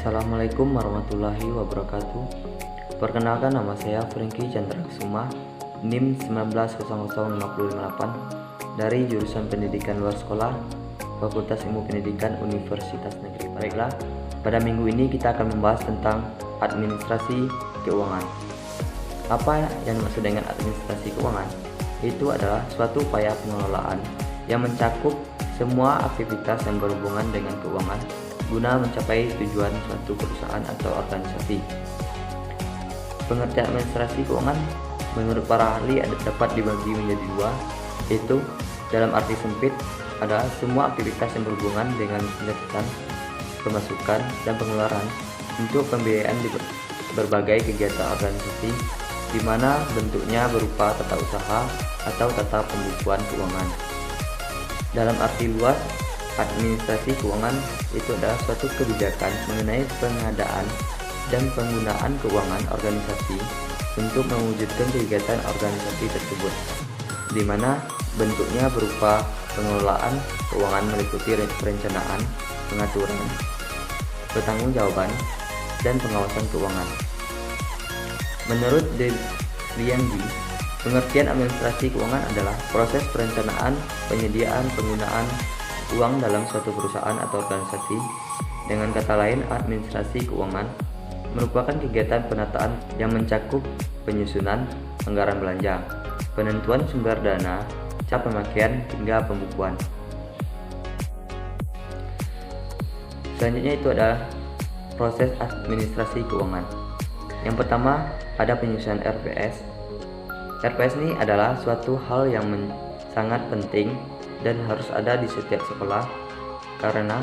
Assalamualaikum warahmatullahi wabarakatuh. Perkenalkan, nama saya Franky Chandra Kusuma, NIM 1900558 dari jurusan Pendidikan Luar Sekolah, Fakultas Ilmu Pendidikan Universitas Negeri. Baiklah, pada minggu ini kita akan membahas tentang administrasi keuangan. Apa yang dimaksud dengan administrasi keuangan? Itu adalah suatu upaya pengelolaan yang mencakup semua aktivitas yang berhubungan dengan keuangan guna mencapai tujuan suatu perusahaan atau organisasi. Pengertian administrasi keuangan menurut para ahli dapat dibagi menjadi dua, yaitu dalam arti sempit adalah semua aktivitas yang berhubungan dengan pencatatan, pemasukan, dan pengeluaran untuk pembiayaan di berbagai kegiatan organisasi, di mana bentuknya berupa tata usaha atau tata pembukuan keuangan. Dalam arti luas, administrasi keuangan itu adalah suatu kebijakan mengenai pengadaan dan penggunaan keuangan organisasi untuk mewujudkan kegiatan organisasi tersebut, di mana bentuknya berupa pengelolaan keuangan meliputi perencanaan, pengaturan, pertanggungjawaban, dan pengawasan keuangan. Menurut Liang Ji, pengertian administrasi keuangan adalah proses perencanaan, penyediaan, penggunaan uang dalam suatu perusahaan atau organisasi. Dengan kata lain, administrasi keuangan merupakan kegiatan penataan yang mencakup penyusunan anggaran belanja, penentuan sumber dana, cara pemakaian, hingga pembukuan. Selanjutnya itu adalah proses administrasi keuangan. Yang pertama ada penyusunan RPS. RPS ini adalah suatu hal yang sangat penting dan harus ada di setiap sekolah, karena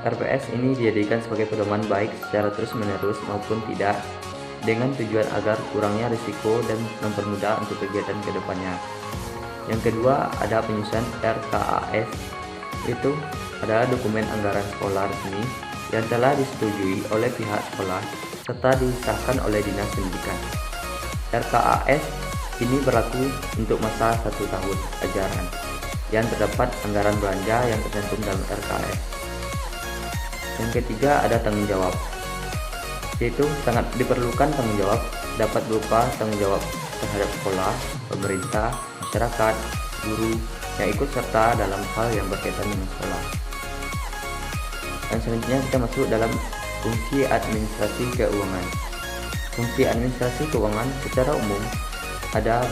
RPS ini dijadikan sebagai pedoman baik secara terus-menerus maupun tidak, dengan tujuan agar kurangnya risiko dan mempermudah untuk kegiatan kedepannya. Yang kedua ada penyusunan RKAS. Itu adalah dokumen anggaran sekolah resmi yang telah disetujui oleh pihak sekolah serta disahkan oleh Dinas Pendidikan. RKAS ini berlaku untuk masa 1 tahun ajaran yang terdapat anggaran belanja yang tercantum dalam RKAS. Yang ketiga ada tanggung jawab, yaitu sangat diperlukan tanggung jawab dapat berupa tanggung jawab terhadap sekolah, pemerintah, masyarakat, guru yang ikut serta dalam hal yang berkaitan dengan sekolah. Dan selanjutnya kita masuk dalam fungsi administrasi keuangan. Fungsi administrasi keuangan secara umum ada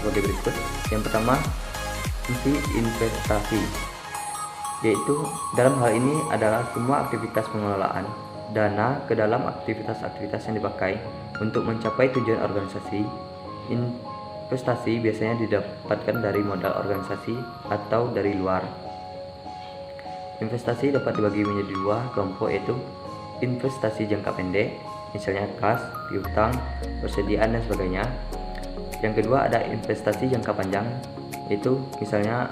sebagai berikut. Yang pertama, fungsi investasi, yaitu dalam hal ini adalah semua aktivitas pengelolaan dana ke dalam aktivitas-aktivitas yang dipakai untuk mencapai tujuan organisasi. Investasi biasanya didapatkan dari modal organisasi atau dari luar. Investasi dapat dibagi menjadi dua kelompok, yaitu investasi jangka pendek, misalnya kas, piutang, persediaan, dan sebagainya. Yang kedua ada investasi jangka panjang, yaitu misalnya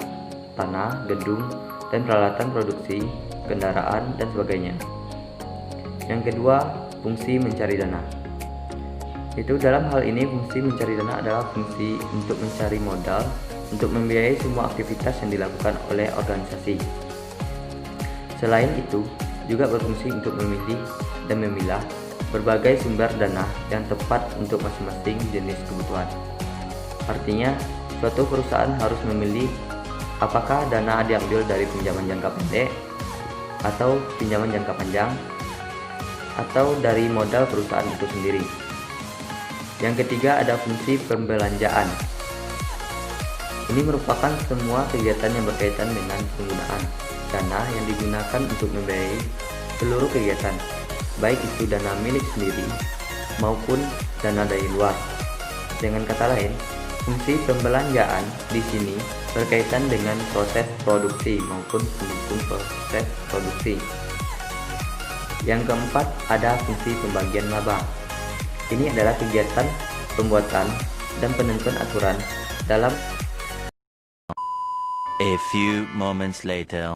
tanah, gedung, dan peralatan produksi, kendaraan, dan sebagainya. Yang kedua, fungsi mencari dana. Itu dalam hal ini fungsi mencari dana adalah fungsi untuk mencari modal untuk membiayai semua aktivitas yang dilakukan oleh organisasi. Selain itu, juga berfungsi untuk memilih dan memilah berbagai sumber dana yang tepat untuk masing-masing jenis kebutuhan. Artinya, suatu perusahaan harus memilih apakah dana diambil dari pinjaman jangka pendek atau pinjaman jangka panjang atau dari modal perusahaan itu sendiri. Yang ketiga ada fungsi pembelanjaan. Ini merupakan semua kegiatan yang berkaitan dengan penggunaan dana yang digunakan untuk membiayai seluruh kegiatan, baik itu dana milik sendiri maupun dana dari luar. Dengan kata lain, fungsi pembelanjaan di sini berkaitan dengan proses produksi maupun pendukung proses produksi. Yang keempat ada fungsi pembagian laba. Ini adalah kegiatan pembuatan dan penentuan aturan dalam. A few moments later.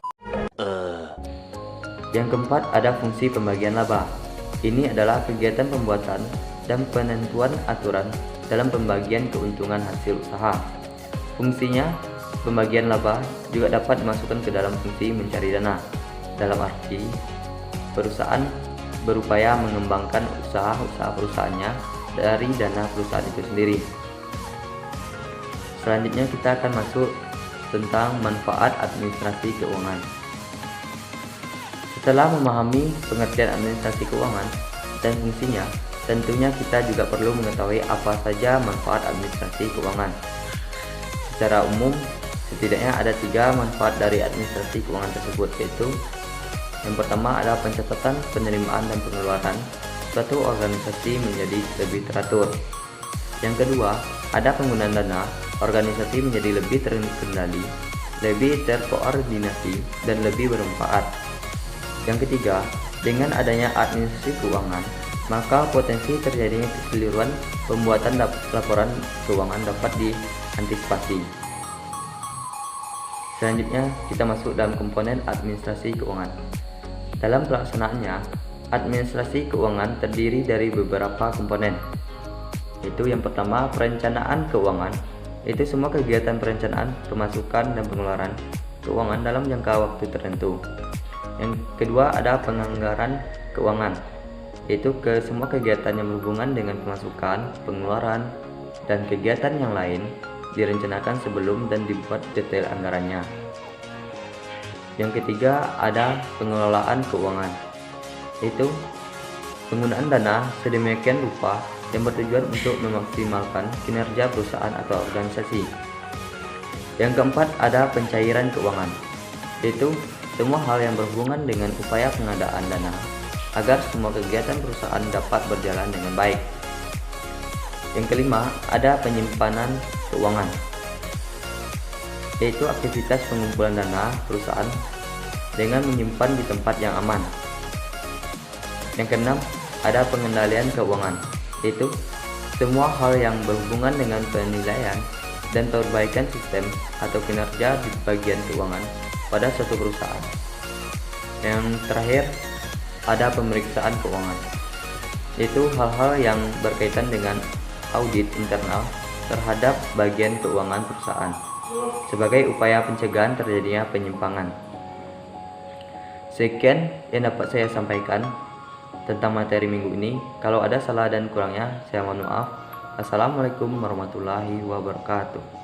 Yang keempat ada fungsi pembagian laba. Ini adalah kegiatan pembuatan dan penentuan aturan dalam pembagian keuntungan hasil usaha. Fungsinya, pembagian laba juga dapat dimasukkan ke dalam fungsi mencari dana. Dalam arti, perusahaan berupaya mengembangkan usaha-usaha perusahaannya dari dana perusahaan itu sendiri. Selanjutnya kita akan masuk tentang manfaat administrasi keuangan. Setelah memahami pengertian administrasi keuangan dan fungsinya, tentunya kita juga perlu mengetahui apa saja manfaat administrasi keuangan. Secara umum, setidaknya ada 3 manfaat dari administrasi keuangan tersebut, yaitu yang pertama adalah pencatatan, penerimaan, dan pengeluaran suatu organisasi menjadi lebih teratur. Yang kedua, ada penggunaan dana, organisasi menjadi lebih terkendali, lebih terkoordinasi, dan lebih bermanfaat. Yang ketiga, dengan adanya administrasi keuangan, maka potensi terjadinya kekeliruan pembuatan laporan keuangan dapat diantisipasi. Selanjutnya, kita masuk dalam komponen administrasi keuangan. Dalam pelaksanaannya, administrasi keuangan terdiri dari beberapa komponen. Itu yang pertama, perencanaan keuangan. Itu semua kegiatan perencanaan, pemasukan, dan pengeluaran keuangan dalam jangka waktu tertentu. Yang kedua, ada penganggaran keuangan, yaitu ke semua kegiatan yang berhubungan dengan pemasukan, pengeluaran, dan kegiatan yang lain direncanakan sebelum dan dibuat detail anggarannya. Yang ketiga, ada pengelolaan keuangan, yaitu penggunaan dana sedemikian rupa yang bertujuan untuk memaksimalkan kinerja perusahaan atau organisasi. Yang keempat, ada pencairan keuangan, yaitu semua hal yang berhubungan dengan upaya pengadaan dana agar semua kegiatan perusahaan dapat berjalan dengan baik. Yang kelima, ada penyimpanan keuangan, yaitu aktivitas pengumpulan dana perusahaan dengan menyimpan di tempat yang aman. Yang keenam, ada pengendalian keuangan, yaitu semua hal yang berhubungan dengan penilaian dan perbaikan sistem atau kinerja di bagian keuangan pada suatu perusahaan. Yang terakhir, ada pemeriksaan keuangan, yaitu hal-hal yang berkaitan dengan audit internal terhadap bagian keuangan perusahaan sebagai upaya pencegahan terjadinya penyimpangan. Sekian yang dapat saya sampaikan tentang materi minggu ini. Kalau ada salah dan kurangnya, saya mohon maaf. Assalamualaikum warahmatullahi wabarakatuh.